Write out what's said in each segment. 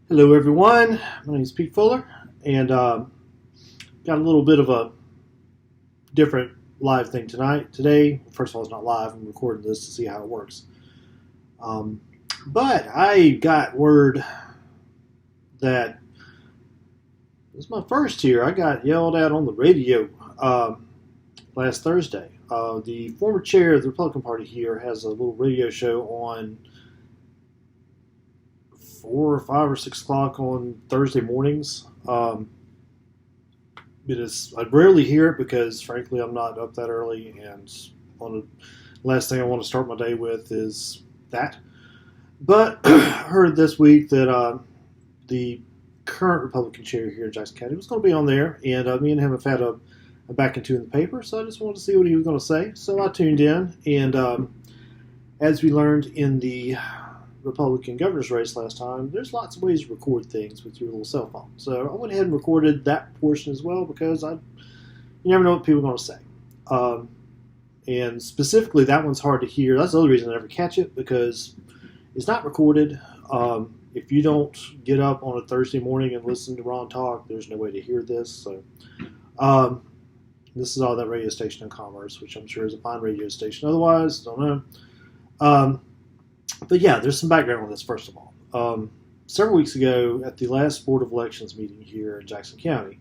Hello, everyone. My name is Pete Fuller, and got a little bit of a different live thing tonight. Today, first of all, it's not live. I'm recording this to see how it works. Um, but I got word that this is my first here. I got yelled at on the radio last Thursday. The former chair of the Republican Party here has a little radio show on 4 or 5 or 6 o'clock on Thursday mornings. I rarely hear it because, frankly, I'm not up that early, and last thing I want to start my day with is that. But I heard this week that the current Republican chair here in Jackson County was going to be on there, and me and him have had a back and two in the paper, so I just wanted to see what he was going to say. So I tuned in, and as we learned in the Republican governor's race last time, there's lots of ways to record things with your little cell phone. So I went ahead and recorded that portion as well because you never know what people are going to say. And specifically, that one's hard to hear. That's the other reason I never catch it, because it's not recorded. If you don't get up on a Thursday morning and listen to Ron talk, there's no way to hear this. So this is all that radio station in Commerce, which I'm sure is a fine radio station. Otherwise, don't know. But yeah, there's some background on this, first of all. Several weeks ago, at the last Board of Elections meeting here in Jackson County,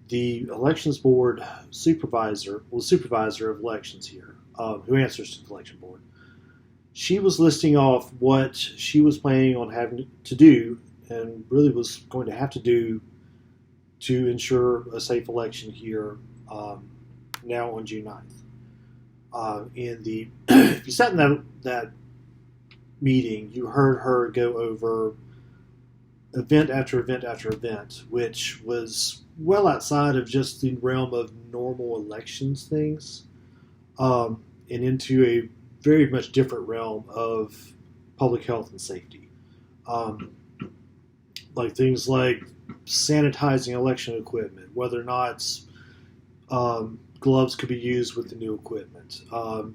the Elections Board supervisor of elections here, who answers to the Election Board, she was listing off what she was planning on having to do, and really was going to have to do, to ensure a safe election here now on June 9th. If you sat in that meeting, you heard her go over event after event after event, which was well outside of just the realm of normal elections things, and into a very much different realm of public health and safety. Like things like sanitizing election equipment, whether or not gloves could be used with the new equipment,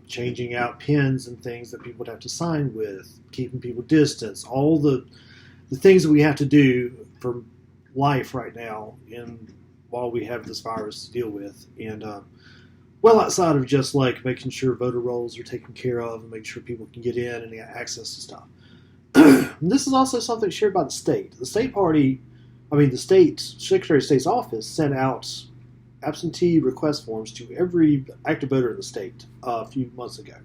changing out pins and things that people would have to sign with, keeping people distance, all the things that we have to do for life right now while we have this virus to deal with. And well outside of just like making sure voter rolls are taken care of and make sure people can get in and get access to stuff. This is also something shared by the state. The state Secretary of State's office sent out absentee request forms to every active voter in the state a few months ago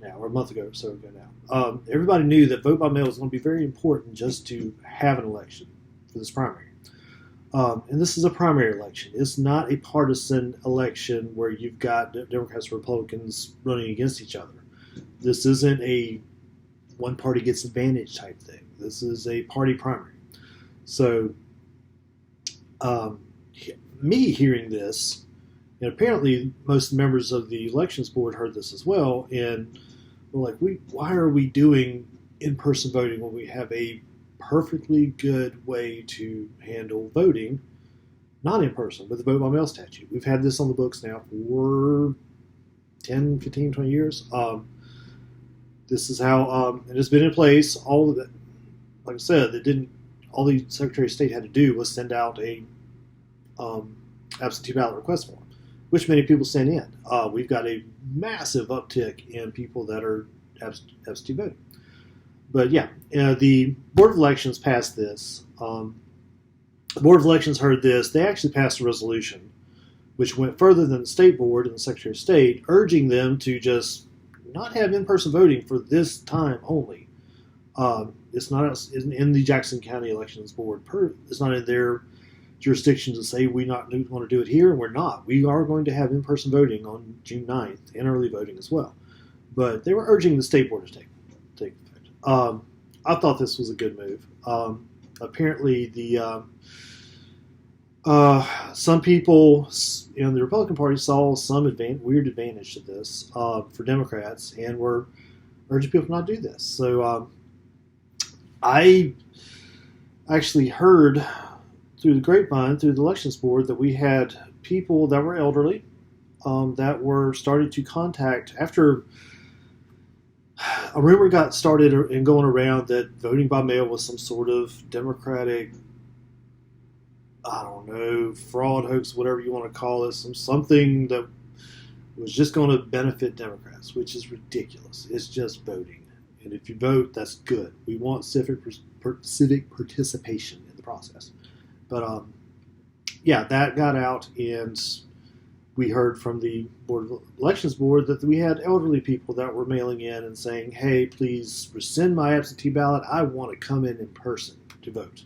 now, or a month ago or so ago now. Everybody knew that vote by mail was going to be very important just to have an election for this primary. And this is a primary election. It's not a partisan election where you've got Democrats and Republicans running against each other. This isn't a one party gets advantage type thing. This is a party primary. So me hearing this, and apparently most members of the elections board heard this as well, and were like, why are we doing in-person voting when we have a perfectly good way to handle voting not in person with the vote by mail statute? We've had this on the books now for 10, 15, 20 years. This is how, and it's been in place. All of it, like I said, all the Secretary of State had to do was send out a absentee ballot request form, which many people sent in. We've got a massive uptick in people that are absentee voting. But yeah, the Board of Elections passed this. The Board of Elections heard this. They actually passed a resolution which went further than the State Board and the Secretary of State, urging them to just not have in-person voting for this time only. It's not in the Jackson County Elections Board. It's not in their jurisdiction to say we want to do it here, and we're not. We are going to have in-person voting on June 9th and early voting as well. But they were urging the State Board to take effect. I thought this was a good move. Apparently, some people in the Republican Party saw some weird advantage to this for Democrats and were urging people not to do this. So I actually heard through the grapevine, through the elections board, that we had people that were elderly that were starting to contact after a rumor got started and going around that voting by mail was some sort of Democratic, I don't know, fraud, hoax, whatever you want to call it, something that was just going to benefit Democrats, which is ridiculous. It's just voting. And if you vote, that's good. We want civic participation in the process. But, yeah, that got out, and we heard from the Board of Elections Board that we had elderly people that were mailing in and saying, hey, please rescind my absentee ballot. I want to come in person to vote.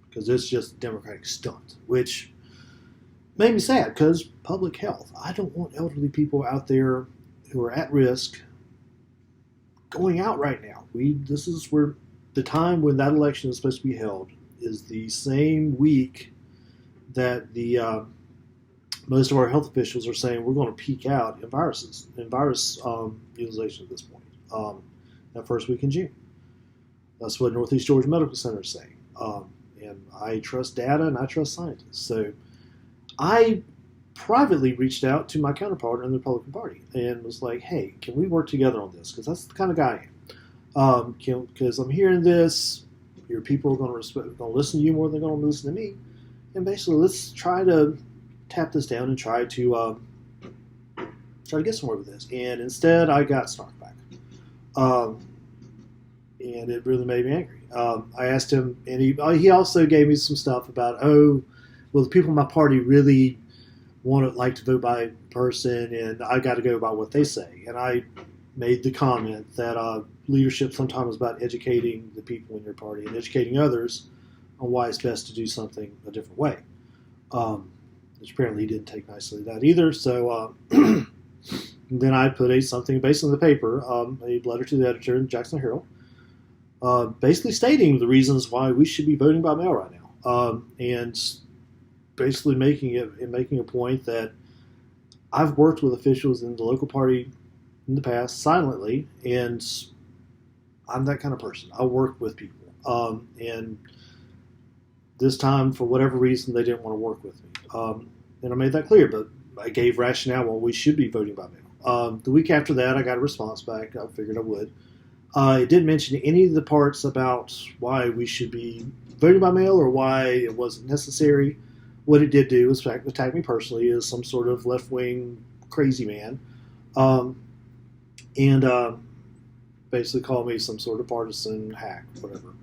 Because it's just a Democratic stunt, which made me sad because public health. I don't want elderly people out there who are at risk going out right now. This is where the time when that election is supposed to be held is the same week that the most of our health officials are saying we're going to peak out in virus utilization at this point. That first week in June. That's what Northeast Georgia Medical Center is saying. And I trust data and I trust scientists. So I privately reached out to my counterpart in the Republican Party and was like, hey, can we work together on this? Because that's the kind of guy I am. Because I'm hearing this, your people are going to listen to you more than they're going to listen to me. And basically, let's try to tap this down and try to get somewhere with this. And instead, I got snark back. And it really made me angry. I asked him, and he also gave me some stuff about, the people in my party really like to vote by person, and I got to go by what they say. And I made the comment that leadership sometimes is about educating the people in your party and educating others on why it's best to do something a different way. Which apparently he didn't take nicely that either. So then I put something basically in the paper, a letter to the editor in Jackson Herald, basically stating the reasons why we should be voting by mail right now, and basically making a point that I've worked with officials in the local party in the past silently, and I'm that kind of person. I work with people, and this time, for whatever reason, they didn't want to work with me, and I made that clear. But I gave rationale why we should be voting by mail. The week after that, I got a response back. I figured I would. It didn't mention any of the parts about why we should be voting by mail or why it wasn't necessary. What it did do was attack me personally as some sort of left-wing crazy man, and basically called me some sort of partisan hack, whatever.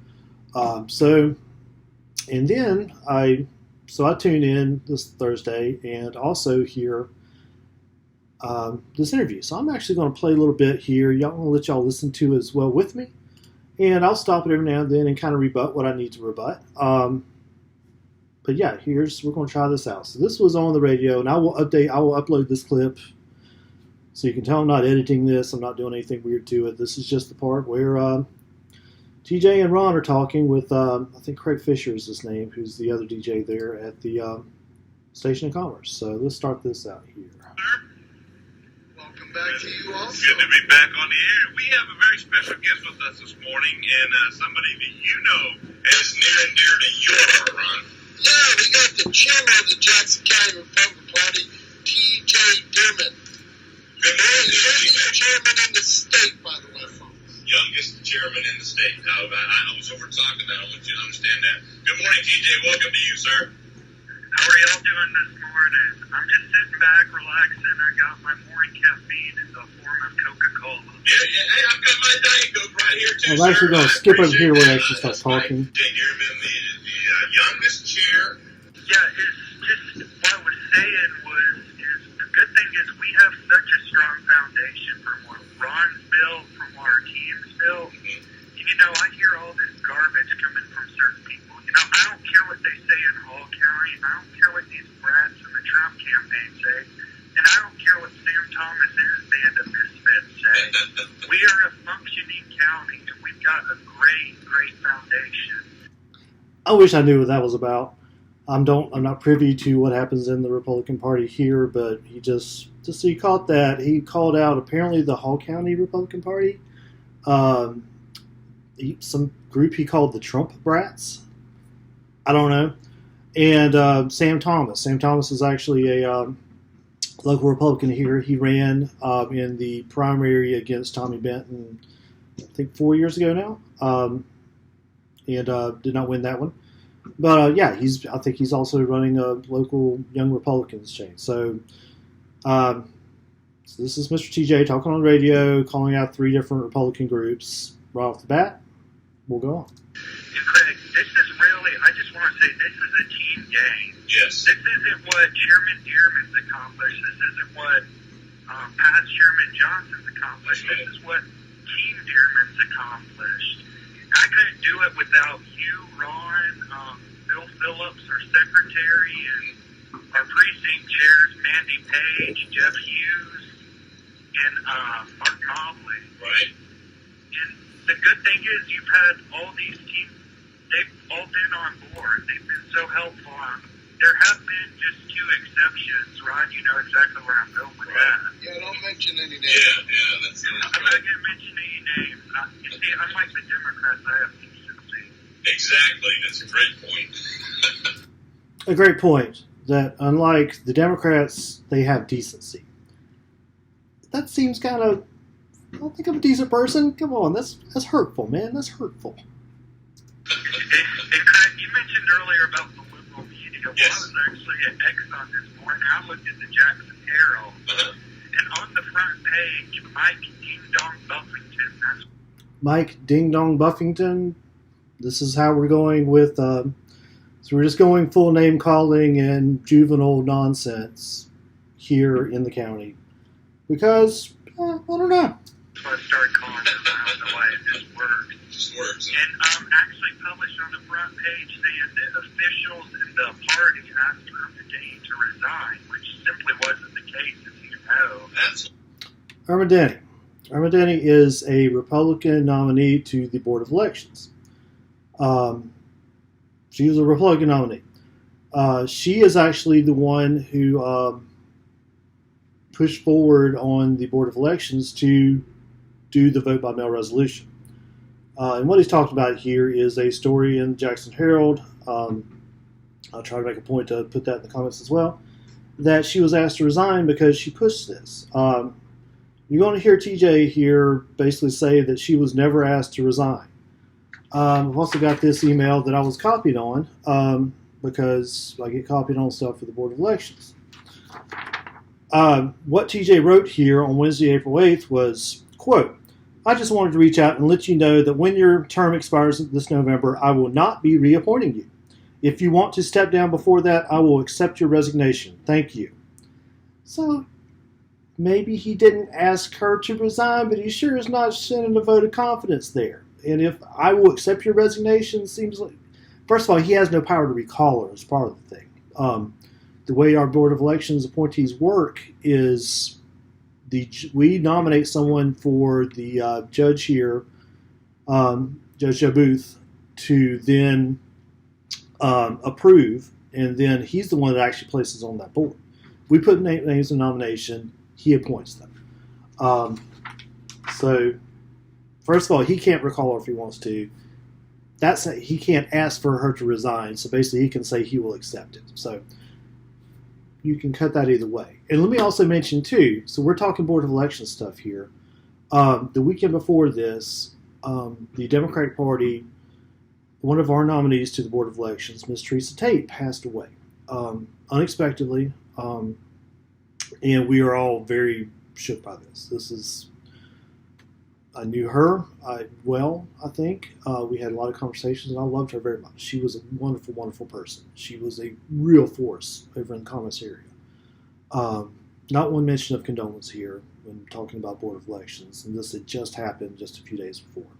And then I tuned in this Thursday and also hear this interview. So I'm actually going to play a little bit here. I'm going to let y'all listen to as well with me. And I'll stop it every now and then and kind of rebut what I need to rebut. But yeah, we're going to try this out. So this was on the radio, and I will upload this clip so you can tell I'm not editing this. I'm not doing anything weird to it. This is just the part where TJ and Ron are talking with, I think Craig Fisher is his name, who's the other DJ there at the Station of Commerce. So let's start this out here. Welcome back to you also. Good to be back on the air. We have a very special guest with us this morning, and somebody that you know as near and dear to your heart, Ron. Yeah, we got the chairman of the Jackson County Republican Party, TJ Dearman. Good morning, Youngest chairman in the state, by the way, folks. Youngest chairman in the state. Now, I was over talking that. I want you to understand that. Good morning, TJ. Welcome to you, sir. How are y'all doing this morning? I'm just sitting back, relaxing. I got my morning caffeine in the form of Coca-Cola. Yeah. Hey, I've got my Diet Coke right here, too, I'm actually going to skip over here when I actually start talking. TJ Dearman, the youngest chair. Yeah, it's just what I was saying is the good thing is we have such a strong foundation from what Ron's built, from what our team's built. Mm-hmm. And, I hear all this garbage coming from certain people. I don't care what they say in Hall County. I don't care what these brats in the Trump campaign say. And I don't care what Sam Thomas and his band of misfits say. We are a functioning county, and we've got a great, great foundation. I wish I knew what that was about. I'm not privy to what happens in the Republican Party here, but he just so you caught that, he called out apparently the Hall County Republican Party, some group he called the Trump brats. I don't know. And Sam Thomas. Sam Thomas is actually a local Republican here. He ran in the primary against Tommy Benton think 4 years ago now, and did not win that one. But yeah, I think he's also running a local Young Republicans chain. So, so this is Mr. TJ talking on radio, calling out 3 different Republican groups right off the bat. We'll go on. And Craig, this is really, I just want to say, this is a team game. Yes. This isn't what Chairman Dearman's accomplished. This isn't what past Chairman Johnson's accomplished. Right. This is what Team Dearman's accomplished. I couldn't do it without you, Ron, Bill Phillips, our secretary, and our precinct chairs, Mandy Page, Jeff Hughes, and Mark Mobley. Right. And the good thing is you've had all these teams, they've all been on board. They've been so helpful. There have been just 2 exceptions. Ron, you know exactly where I'm going with that. Yeah, don't mention any names. Yeah, that's I'm not going to mention any names. You see, unlike the Democrats, I have decency. exactly. That's a great point. A great point. That unlike the Democrats, they have decency. That seems kind of. I don't think I'm a decent person. Come on, that's hurtful, man. That's hurtful. And Craig, you mentioned earlier about the liberal media. Well, Yes. I was actually at Exxon this morning. I looked at the Jackson Herald, and on the front page, Mike Ding Dong Buffington. That's Mike Ding Dong Buffington. This is how we're going with. So we're just going full name calling and juvenile nonsense here in the county because I don't know. what I started calling him. I don't know why it just worked. It just works. And actually published on the front page saying that officials in the party asked Erma to resign, which simply wasn't the case, as you know. That's Erma Denny. Erma Denny is a Republican nominee to the Board of Elections. She was a Republican nominee. She is actually the one who pushed forward on the Board of Elections to do the vote by mail resolution. And what he's talking about here is a story in Jackson Herald. I'll try to make a point to put that in the comments as well. That she was asked to resign because she pushed this. You're going to hear TJ here basically say that she was never asked to resign. I've also got this email that I was copied on because I get copied on stuff for the Board of Elections. What TJ wrote here on Wednesday, April 8th was, quote, I just wanted to reach out and let you know that when your term expires this November, I will not be reappointing you. If you want to step down before that, I will accept your resignation. Thank you. So maybe he didn't ask her to resign, but he sure is not sending a vote of confidence there. And if I will accept your resignation, seems like, first of all, he has no power to recall her as part of the thing. The way our Board of Elections appointees work is we nominate someone for the judge here, Judge Joe Booth, to then approve, and then he's the one that actually places on that board. We put names in nomination, he appoints them. So, first of all, he can't recall her if he wants to. He can't ask for her to resign, so basically he can say he will accept it. So, you can cut that either way. And let me also mention, too, so we're talking Board of Elections stuff here. The weekend before this, the Democratic Party, one of our nominees to the Board of Elections, Ms. Teresa Tate, passed away unexpectedly. And we are all very shook by this. I knew her well, I think. We had a lot of conversations, and I loved her very much. She was a wonderful, wonderful person. She was a real force over in the comments area. Not one mention of condolence here when talking about Board of Elections, and this had just happened just a few days before.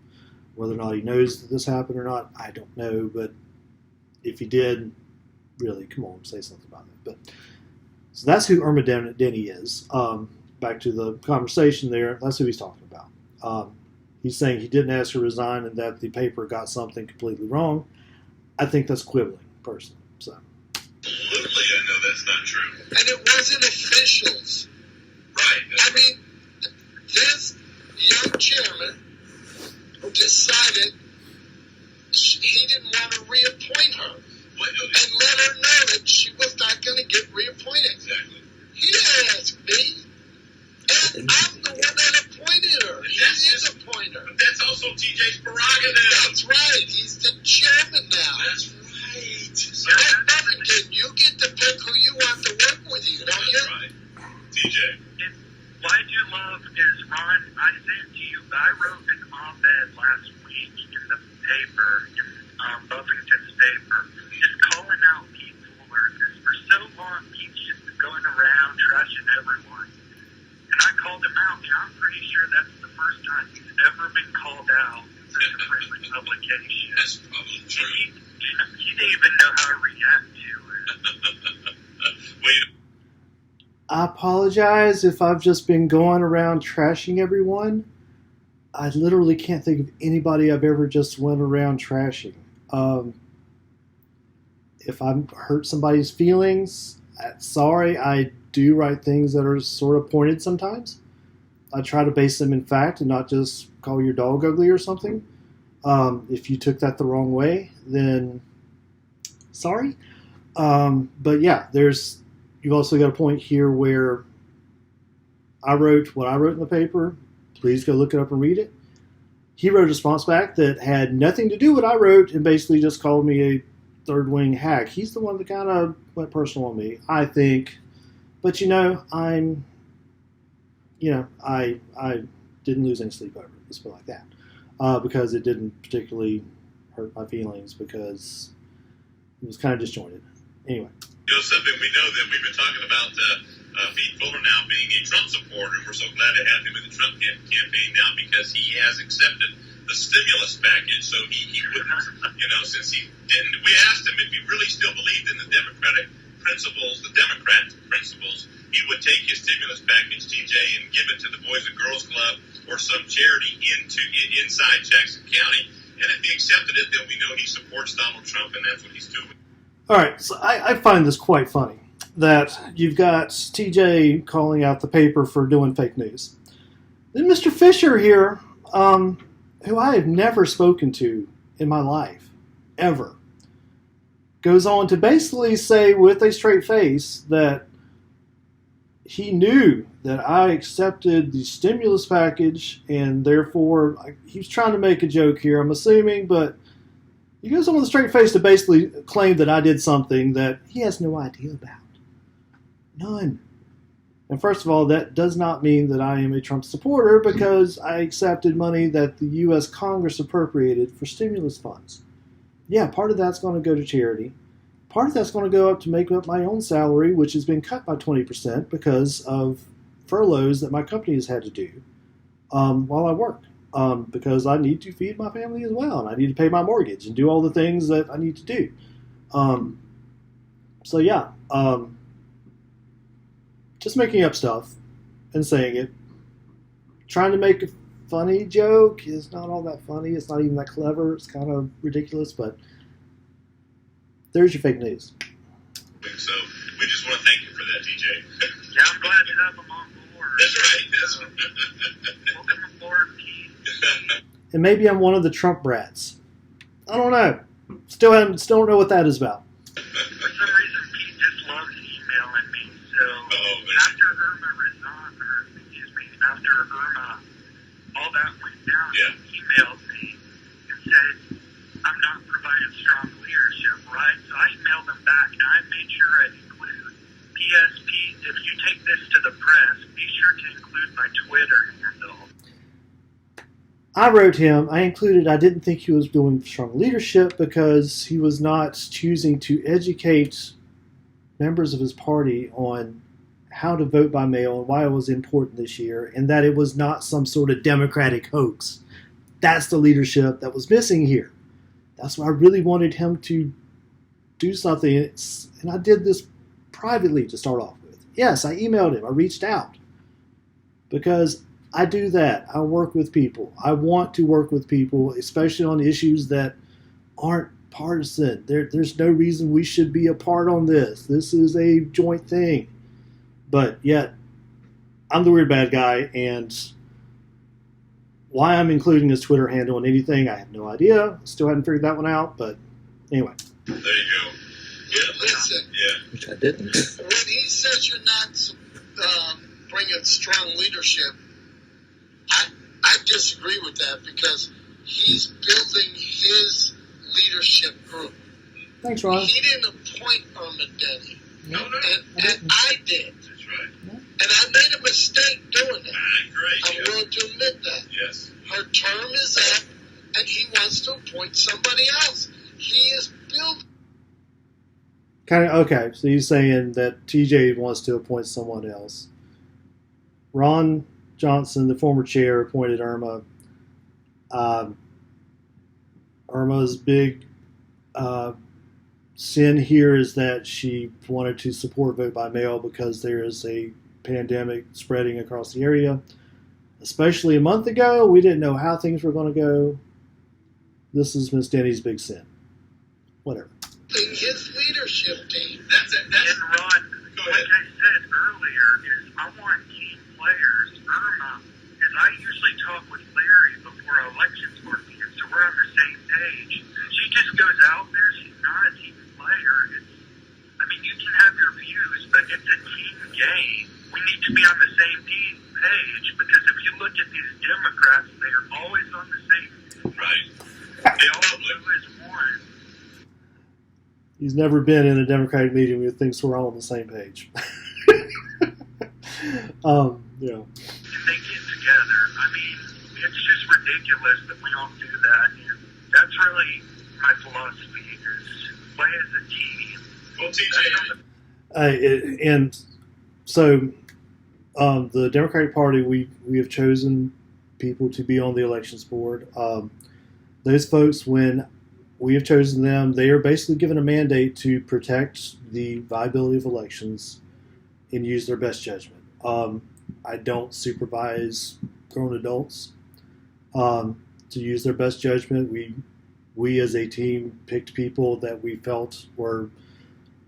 Whether or not he knows that this happened or not, I don't know, but if he did, really, come on, say something about it. But so that's who Erma Denny is. Back to the conversation there, that's who he's talking about. He's saying he didn't ask her to resign and that the paper got something completely wrong. I think that's quibbling, personally. So. absolutely, I know that's not true. And it wasn't officials. Right. I mean, this young chairman decided he didn't want to reappoint her and let her know that she was not going to get reappointed. Exactly. He didn't ask me. I'm the one that appointed her. He is appointed her. But that's also TJ's prerogative. That's right. He's the chairman now. That's right. So Like Buffington, you get to pick who you want to work with you, don't you? that's right. TJ. Why Do You Love is Ron. I sent to you. I wrote an op-ed last week in the paper, in Buffington's paper, just calling out Pete Fuller, because for so long Pete's just been going around trashing everyone. And I called him out, and I'm pretty sure that's the first time he's ever been called out in such a friendly publication. That's probably And true. he didn't even know how to react to it. Wait. I apologize if I've just been going around trashing everyone. I literally can't think of anybody I've ever just went around trashing. If I hurt somebody's feelings, sorry, I do write things that are sort of pointed sometimes. I try to base them in fact and not just call your dog ugly or something. If you took that the wrong way, then sorry. But yeah, you've also got a point here where I wrote what I wrote in the paper. Please go look it up and read it. He wrote a response back that had nothing to do with what I wrote and basically just called me a third wing hack. He's the one that kind of went personal on me, I think. But I didn't lose any sleep over it. Let's put it like that. Because it didn't particularly hurt my feelings because it was kind of disjointed. Anyway. Something we know that we've been talking about Pete Fuller now being a Trump supporter, and we're so glad to have him in the Trump campaign now because he has accepted the stimulus package. So he wouldn't, since he didn't, we asked him if he really still believed in the Democrat principles, he would take his stimulus package, TJ, and give it to the Boys and Girls Club or some charity inside Jackson County. And if he accepted it, then we know he supports Donald Trump, and that's what he's doing. All right, so I find this quite funny that you've got TJ calling out the paper for doing fake news. Then Mr. Fisher here, who I have never spoken to in my life, ever, goes on to basically say with a straight face that he knew that I accepted the stimulus package and therefore he was trying to make a joke here, I'm assuming, but he goes on with a straight face to basically claim that I did something that he has no idea about. None. And first of all, that does not mean that I am a Trump supporter because I accepted money that the U.S. Congress appropriated for stimulus funds. Yeah, part of that's going to go to charity. Part of that's going to go up to make up my own salary, which has been cut by 20% because of furloughs that my company has had to do while I work. Because I need to feed my family as well, and I need to pay my mortgage and do all the things that I need to do. Just making up stuff and saying it. Trying to make a funny joke is not all that funny. It's not even that clever. It's kind of ridiculous, but there's your fake news. So we just want to thank you for that, TJ. Yeah, I'm glad to have him on board. That's right. Welcome aboard, Pete. And maybe I'm one of the Trump brats. I don't know. Still don't know what that is about. For some reason, Pete just loves emailing me. So after Erma, all that went down, he emailed me and said, I'm not providing strong leadership, right? So I emailed him back, and I made sure I include PSP. If you take this to the press, be sure to include my Twitter handle. I wrote him, I didn't think he was doing strong leadership because he was not choosing to educate members of his party on how to vote by mail and why it was important this year and that it was not some sort of Democratic hoax. That's the leadership that was missing here. That's why I really wanted him to do something. And I did this privately to start off with. Yes, I emailed him. I reached out because I do that. I work with people. I want to work with people, especially on issues that aren't partisan. There's no reason we should be apart on this. This is a joint thing. But yet, I'm the weird bad guy, and why I'm including his Twitter handle in anything, I have no idea. Still haven't figured that one out, but anyway. There you go. Yeah, listen. Yeah. Which I didn't. When he says you're not bringing strong leadership. I disagree with that because he's building his leadership group. Thanks, Ron. He didn't appoint Erma Denny. No. And I did. That's right. And I made a mistake doing that. I agree. I'm willing to admit that. Yes. Her term is up, and he wants to appoint somebody else. He is building. Kind of okay. So you're saying that TJ wants to appoint someone else. Ron Johnson, the former chair, appointed Erma. Irma's big sin here is that she wanted to support vote by mail because there is a pandemic spreading across the area. Especially a month ago, we didn't know how things were going to go. This is Miss Denny's big sin. Whatever. His leadership team. And Ron, like I said earlier, is I want team players. Erma, is I usually talk with Larry before elections board meetings, so we're on the same page. She just goes out there. She's not a team player. You can have your views, but it's a team game. We need to be on the same team page because if you look at these Democrats, they are always on the same page. Right. They all do as one. He's never been in a Democratic meeting where he thinks we're all on the same page. Yeah. And they get together. It's just ridiculous that we don't do that. And that's really my philosophy is play as a team. Well, TJ. And so the Democratic Party, we have chosen people to be on the elections board. Those folks, when we have chosen them, they are basically given a mandate to protect the viability of elections and use their best judgment. I don't supervise grown adults to use their best judgment. We as a team picked people that we felt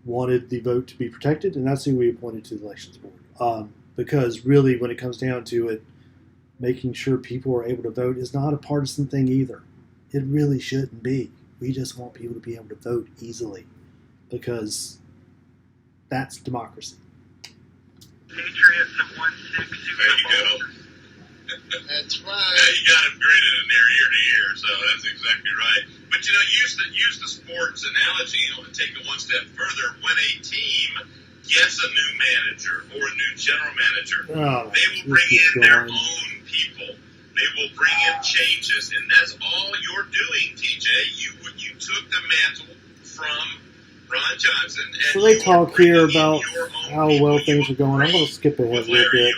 wanted the vote to be protected, and that's who we appointed to the elections board. Because really, when it comes down to it, making sure people are able to vote is not a partisan thing either. It really shouldn't be. We just want people to be able to vote easily because that's democracy. Patriots have won 6 Super There you go. Bowls. That's Yeah, right. you got him grinning in there ear to ear, so that's exactly right. But use the sports analogy, and take it one step further. When a team gets a new manager or a new general manager, they will bring in their own people. They will bring in changes, and that's all you're doing, TJ. You took the mantle from Ron Johnson. And So they talk here about your own how people. well things are going. I'm going to skip ahead a little bit.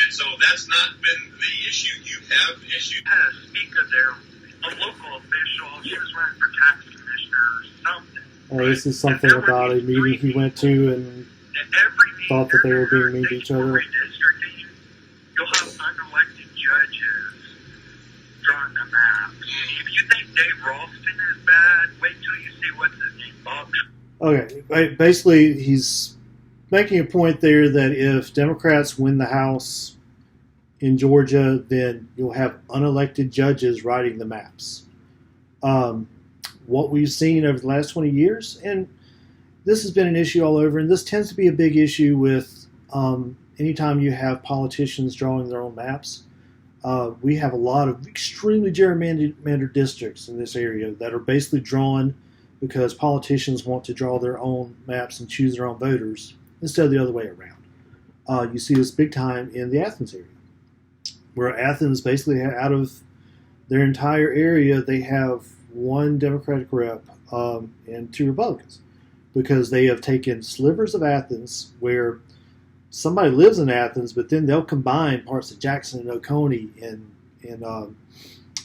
And so that's not been the issue. You have issues. Had a speaker there, a local official. She was running for tax commissioner or something. This is something about a meeting he went to and thought that they were being mean to each other. Redistricting, you'll have unelected judges drawing the maps. If you think Dave Ralston is bad, wait till you see what's his name, Bob. Okay, basically he's making a point there that if Democrats win the House in Georgia, then you'll have unelected judges writing the maps. What we've seen over the last 20 years, and this has been an issue all over, and this tends to be a big issue with anytime you have politicians drawing their own maps. We have a lot of extremely gerrymandered districts in this area that are basically drawn because politicians want to draw their own maps and choose their own voters instead of the other way around. You see this big time in the Athens area, where Athens basically, out of their entire area, they have one Democratic rep and 2 Republicans, because they have taken slivers of Athens where somebody lives in Athens, but then they'll combine parts of Jackson and Oconee and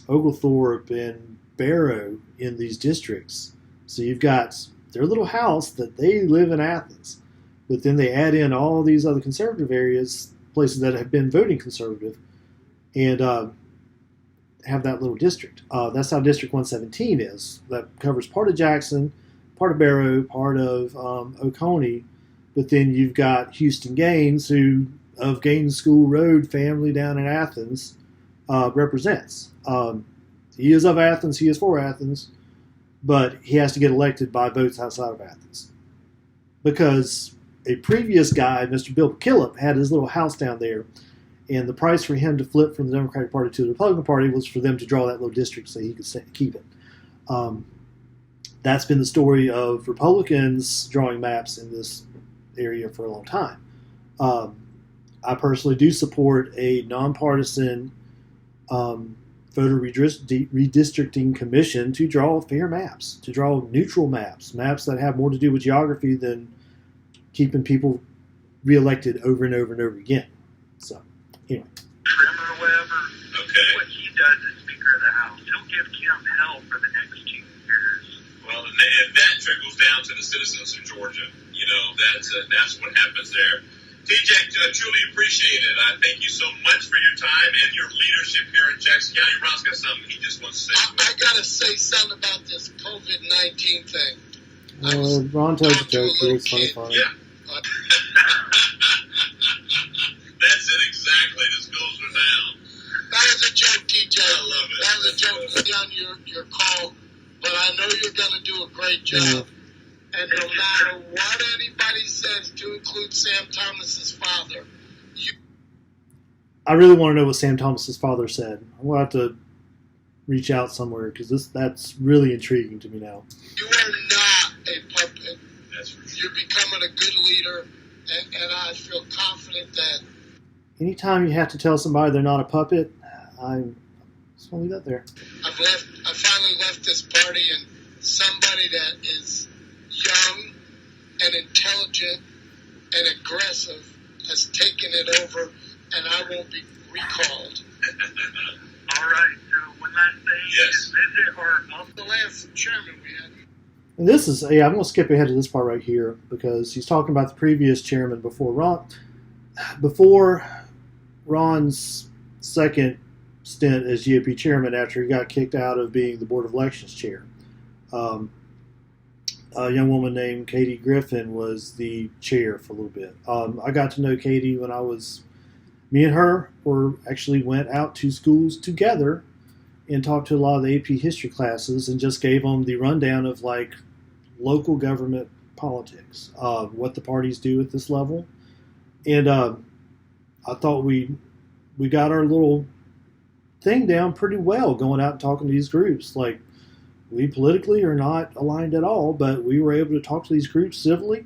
Oglethorpe and Barrow in these districts. So you've got their little house that they live in Athens, but then they add in all these other conservative areas, places that have been voting conservative, and have that little district. That's how District 117 is. That covers part of Jackson, part of Barrow, part of Oconee, but then you've got Houston Gaines, who of Gaines School Road family down in Athens represents. He is of Athens, he is for Athens, but he has to get elected by votes outside of Athens. Because a previous guy, Mr. Bill Killip, had his little house down there, and the price for him to flip from the Democratic Party to the Republican Party was for them to draw that little district so he could keep it. That's been the story of Republicans drawing maps in this area for a long time. I personally do support a nonpartisan voter redistricting commission to draw fair maps, to draw neutral maps, maps that have more to do with geography than keeping people reelected over and over and over again. So, anyway. Trim or whatever. Okay. What he does as Speaker of the House, he'll give Kim hell for the next 2 years. Well, and that trickles down to the citizens of Georgia. You know, that's what happens there. TJ, I truly appreciate it. I thank you so much for your time and your leadership here in Jackson County. Ron's got something he just wants to say. I got to say something about this COVID-19 thing. Ron tells a joke here. It's funny. Yeah. That's it exactly. The schools are down. That was a joke, TJ. I love it. That was a joke on your call. But I know you're going to do a great job. Yeah. And no matter what anybody says, to include Sam Thomas's father, I really want to know what Sam Thomas's father said. I'm going to have to reach out somewhere because that's really intriguing to me now. you are not a puppet. That's for sure. You're becoming a good leader, and I feel confident that Anytime you have to tell somebody they're not a puppet, I'm just going to leave that there. I finally left this party, and somebody that is young and intelligent and aggressive has taken it over, and I won't be recalled. All right, so one last thing. Yes. Is visit our The last chairman we had, And this is, I'm going to skip ahead to this part right here because he's talking about the previous chairman before Ron. Before Ron's second stint as GOP chairman after he got kicked out of being the Board of Elections chair. A young woman named Katie Griffin was the chair for a little bit. I got to know Katie when me and her actually went out to schools together and talked to a lot of the AP history classes and just gave them the rundown of like local government politics, what the parties do at this level. And I thought we got our little thing down pretty well going out and talking to these groups. Like, we politically are not aligned at all, but we were able to talk to these groups civilly,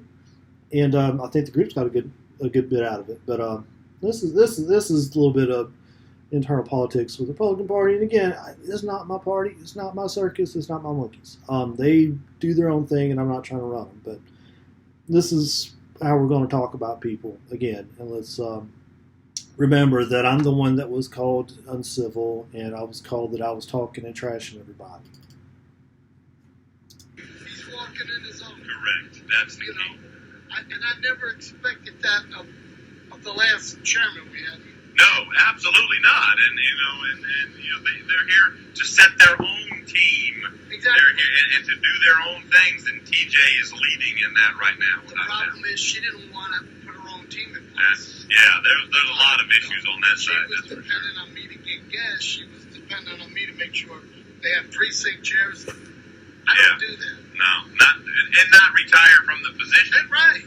and I think the groups got a good bit out of it. But this is a little bit of internal politics with the Republican Party, and again, it's not my party, it's not my circus, it's not my monkeys. They do their own thing, and I'm not trying to run them. But this is how we're going to talk about people again, and let's remember that I'm the one that was called uncivil, and I was called that I was talking and trashing everybody. he's walking in his own. Correct. That's the You key. know, and I never expected that of the last chairman we had. No, absolutely not. And they're here to set their own team. Exactly. They're here and to do their own things. And TJ is leading in that right now. The problem is she didn't want to put her own team in place. There's a lot of issues on that She side. was That's for dependent sure. on me to get gas. She was dependent on me to make sure they had precinct chairs. I don't do that. No, not retire from the position. Right.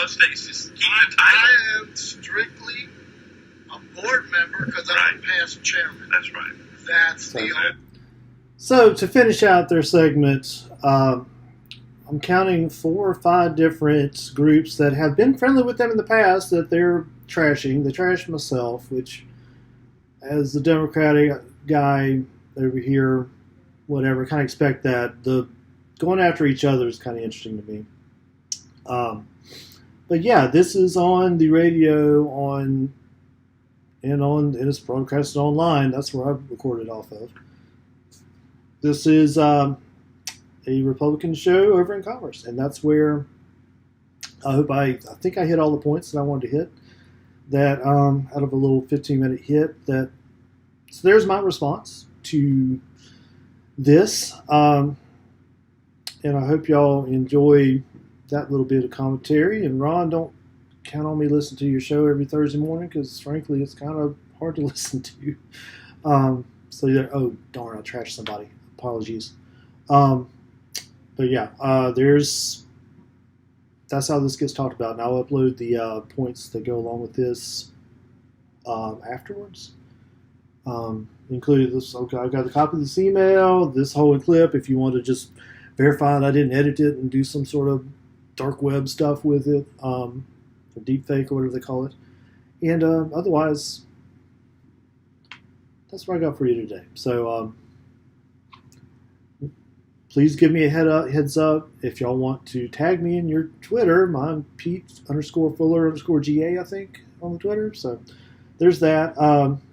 Just keep the title. I am strictly a board member because I'm a past chairman. That's right. That's the only. So to finish out their segment, I'm counting 4 or 5 different groups that have been friendly with them in the past that they're trashing. They trash myself, which, as the Democratic guy over here, whatever, kind of expect that. The going after each other is kind of interesting to me. But yeah, this is on the radio, and it's broadcasted online. That's where I recorded off of. This is a Republican show over in Commerce, and that's where I think I hit all the points that I wanted to hit. That out of a little 15-minute hit. So there's my response to this, and I hope y'all enjoy that little bit of commentary. And Ron, don't count on me listening to your show every Thursday morning because, frankly, it's kind of hard to listen to. So yeah, oh darn, I trashed somebody. Apologies. But yeah, there's that's how this gets talked about. And I'll upload the points that go along with this afterwards. Including this. Okay, I've got a copy of this email, this whole clip. If you want to just verify that I didn't edit it and do some sort of dark web stuff with it, or deep fake or whatever they call it. And otherwise, that's what I got for you today. So please give me a heads up if y'all want to tag me in your Twitter. I'm Pete_Fuller_GA, I think, on the Twitter. So there's that.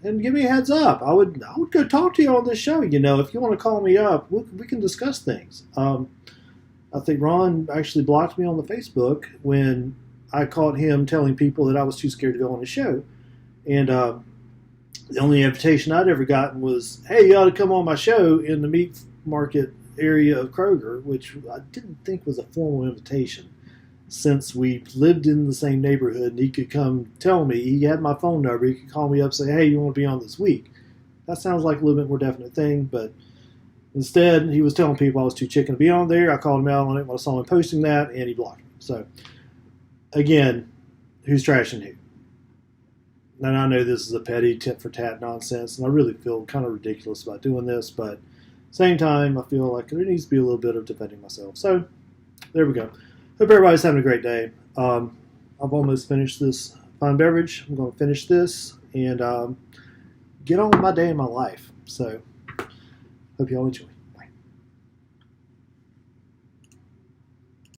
And give me a heads up. I would go talk to you on this show. If you want to call me up, we can discuss things. I think Ron actually blocked me on the Facebook when I caught him telling people that I was too scared to go on his show. And the only invitation I'd ever gotten was, hey, you ought to come on my show in the meat market area of Kroger, which I didn't think was a formal invitation, since we lived in the same neighborhood and he could come tell me. He had my phone number. He could call me up and say, hey, you want to be on this week? That sounds like a little bit more definite thing, but instead he was telling people I was too chicken to be on there. I called him out on it when I saw him posting that, and he blocked me. So, again, who's trashing who? And I know this is a petty tit-for-tat nonsense, and I really feel kind of ridiculous about doing this, but same time, I feel like there needs to be a little bit of defending myself. So, there we go. Hope everybody's having a great day. I've almost finished this fine beverage. I'm going to finish this and get on with my day and my life. So, hope you all enjoy.